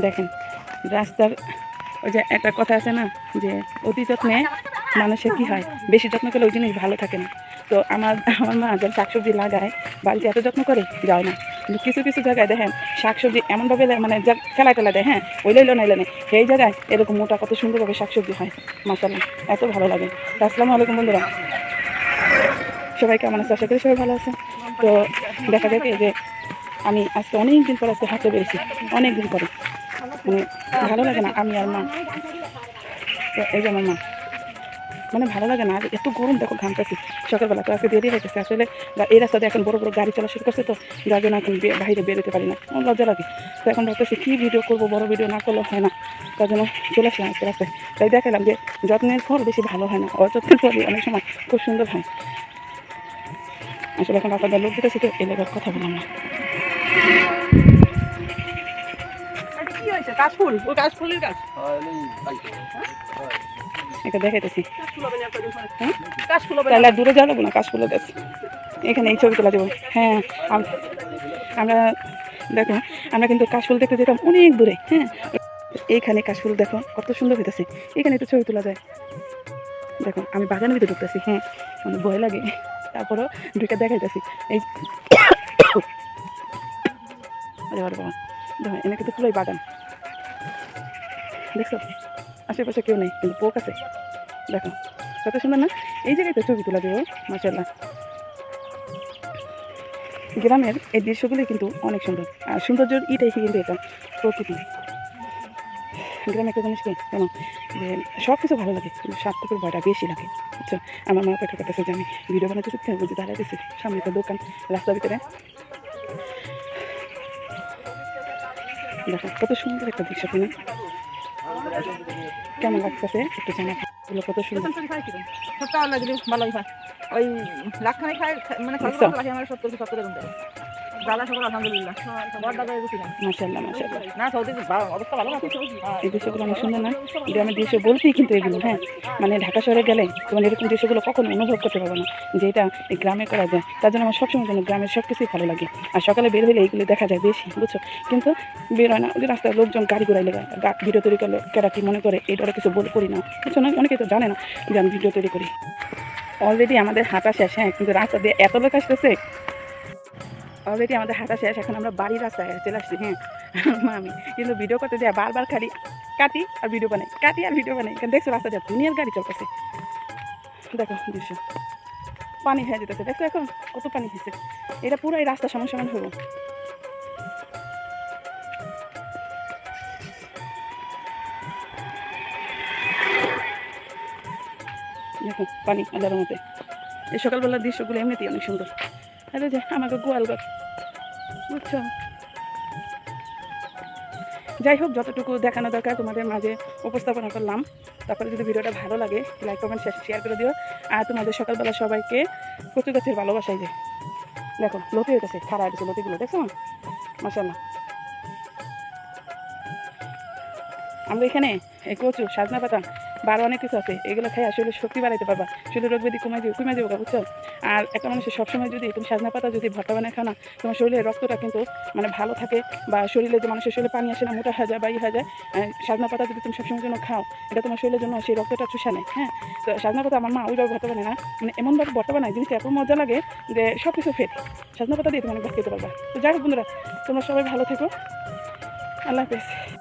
দেখেন রাস্তার ওই যে একটা কথা আছে না যে অতি যত্নে মানুষের কী হয়, বেশি যত্ন করলে ওই জিনিস ভালো থাকে না। তো আমার মা যখন শাকসবজি লাগায় বাড়িতে এত যত্ন করে যায় না, কিন্তু কিছু কিছু জায়গায় দেখেন শাকসবজি এমনভাবে মানে ফেলা টেলা দেয়, হ্যাঁ ওই লাইলো নাইলে নেই সেই জায়গায় এরকম মোটা কত সুন্দরভাবে শাকসবজি হয়, মাশাআল্লাহ এত ভালো লাগে। তো আসসালামু আলাইকুম বন্ধুরা, সবাই কেমন আছে? আশা করি সবাই ভালো আছে। তো দেখা যায় কি যে আমি আজকে অনেক দিন পর আজকে হাঁটতে পেরেছি, অনেক দিন পরে, মানে ভালো লাগে না আমি আর মা। তো এই যে আমার মা, মানে ভালো লাগে না, এত গরম দেখো ঘামতেছি সকালবেলা। তো আজকে দেরি হয়েছে আসলে, এই রাস্তাতে এখন বড় বড় গাড়ি চলা শুরু করছে, তো যার জন্য এখন বাইরে বেরোতে পারি না, আমার লজ্জা লাগে। তো এখন ভাবতেছি কী ভিডিও করবো, বড় ভিডিও না করলেও হয় না, তার জন্য চলে আসলাম আজকে রাস্তায়। তাই দেখালাম যে যত্নের ফল বেশি ভালো হয় না, অযত্নের ফল অনেক সময় খুব সুন্দর হয়। আসলে এখন রাস্তাটা লোক দিতেছি তো এলাকার কথা বললাম না। কাশফুল, ও কাশফুলের গাছ এটা দেখাইতেছি, তাহলে দূরে যাওয়া লাগবো না, কাশফুলের গাছ এখানে এই ছবি তোলা যাবো। হ্যাঁ আমরা দেখো, আমরা কিন্তু কাশফুল দেখতে যেতাম অনেক দূরে, হ্যাঁ এইখানে কাশফুল দেখো কত সুন্দর হইতেছে, এখানে একটু ছবি তোলা যায়। দেখো আমি বাগানের ভিতরে ঢুকতেছি, হ্যাঁ মানে ভয় লাগে, তারপরেও দুইটা দেখাইতেছি। এই বাবা দেখো এনে কিন্তু পুরোই বাগান, দেখছো আশেপাশে কেউ নেই কিন্তু পোক আছে, দেখো কত সুন্দর না। এই জায়গায় তো ছবি তোলা দেবো, মাশাআল্লাহ। গ্রামের এই দৃশ্যগুলি কিন্তু অনেক সুন্দর, আর সৌন্দর্যের ইটাই কিন্তু এটা প্রকৃতি। গ্রামে একটা জিনিস কি কেন যে সব কিছু ভালো লাগে, কিন্তু স্বার্থপর ভয়টা বেশি লাগে, বুঝছো। আমার মা পেটের কাছে যে আমি ভিডিও বানাতেছি, বুঝি দাঁড়াইতেছি সামনে একটা দোকান রাস্তার ভিতরে, দেখো কত সুন্দর একটা দৃশ্য, কিনা কেমন লাগতেছে একটু জানা, কত সুন্দর। ওই লাখখানি খায় মানে আমার 70 মাশাআল্লাহ মাশাআল্লাহ, না সৌদির অবস্থা ভালো না। এই দৃশ্যগুলো অনেক সুন্দর না, গ্রামের দৃশ্য বলতেই কিন্তু এগুলো, হ্যাঁ মানে ঢাকা শহরে গেলে তোমার এরকম দৃশ্যগুলো কখনো অনুভব করতে পারবে না, যেটা এই গ্রামে করা যায়। তার জন্য আমার সবসময় জন্য গ্রামের সব কিছুই ভালো লাগে। আর সকালে বের হলে এইগুলো দেখা যায় বেশি, বুঝছো, কিন্তু বের হয় না। ওই যে রাস্তায় লোকজন গাড়ি ঘোড়াই লেগে ভিডিও তৈরি করলে কেরা কি মনে করে, এই ধরে কিছু করি না, বুঝছো না, অনেকে তো জানে না যে আমি ভিডিও তৈরি করি। অলরেডি আমাদের হাঁটা শেষ, হ্যাঁ কিন্তু রাস্তা দিয়ে এত লোক আসতেছে, অলরেডি আমাদের হাঁটা শেষ, এখন আমরা বাড়ির রাস্তায় চলে আসছি। হ্যাঁ আমি কিন্তু ভিডিও করতে দেয় বারবার খালি কাটি আর ভিডিও বানাই, কাটি আর ভিডিও বানাই, কারণ দেখছো রাস্তা দিয়ে দুনিয়ার গাড়ি চলতেছে, দেখো দৃশ্য পানি হয়ে যেতেছে, দেখো এখন কত পানি হয়েছে, এটা পুরো এই রাস্তা সমান সমান হবো। দেখো পানি আলাদার মধ্যে, এই সকালবেলার দৃশ্যগুলো এমনিতেই অনেক সুন্দর। আরে যে আমাকে গোয়াল গাছ, বুঝছো। যাই হোক, যতটুকু দেখানো দরকার তোমাদের মাঝে উপস্থাপনা করলাম। তারপরে যদি ভিডিওটা ভালো লাগে লাইক কমেন্ট শেয়ার করে দিও। আর তোমাদের সকালবেলা সবাইকে কচু গাছের ভালোবাসাই যে, দেখো লতি হইতেছে, খারাপ হয়েছে লতিগুলো, দেখছো মাশাআল্লাহ। আমরা এখানে এই কচু, সাজনা পাতা, বারো অনেক কিছু আছে, এগুলো খাই আসলে শক্তি বাড়াইতে পারবা, শরীর রোগ ব্যাধি কমে যাবে, বুঝছো। আর একটা মানুষের সবসময় যদি তুমি সাজনা পাতা যদি ভর্তা বানায় খাও না, তোমার শরীরের রক্তটা কিন্তু মানে ভালো থাকে, বা শরীরে যে মানুষের শরীরে পানি আসে না, মোটা হয়ে যায় বা হয়ে যায়, সাজনা পাতা যদি তুমি সবসময়ের জন্য খাও, এটা তোমার শরীরের জন্য সেই রক্তটা চুষা নেয়। হ্যাঁ তো সাজনা পাতা আমার মা ওইভাবে ভর্তা বানায় না, মানে এমনভাবে ভর্তা বানায় জিনিসটা এত মজা লাগে যে সব কিছু ফেট সাজনা পাতা দিয়ে তুমি অনেক খেতে পারবা। তো যাই হোক বন্ধুরা, তোমরা সবাই ভালো থেকো, আল্লাহ হাফেজ।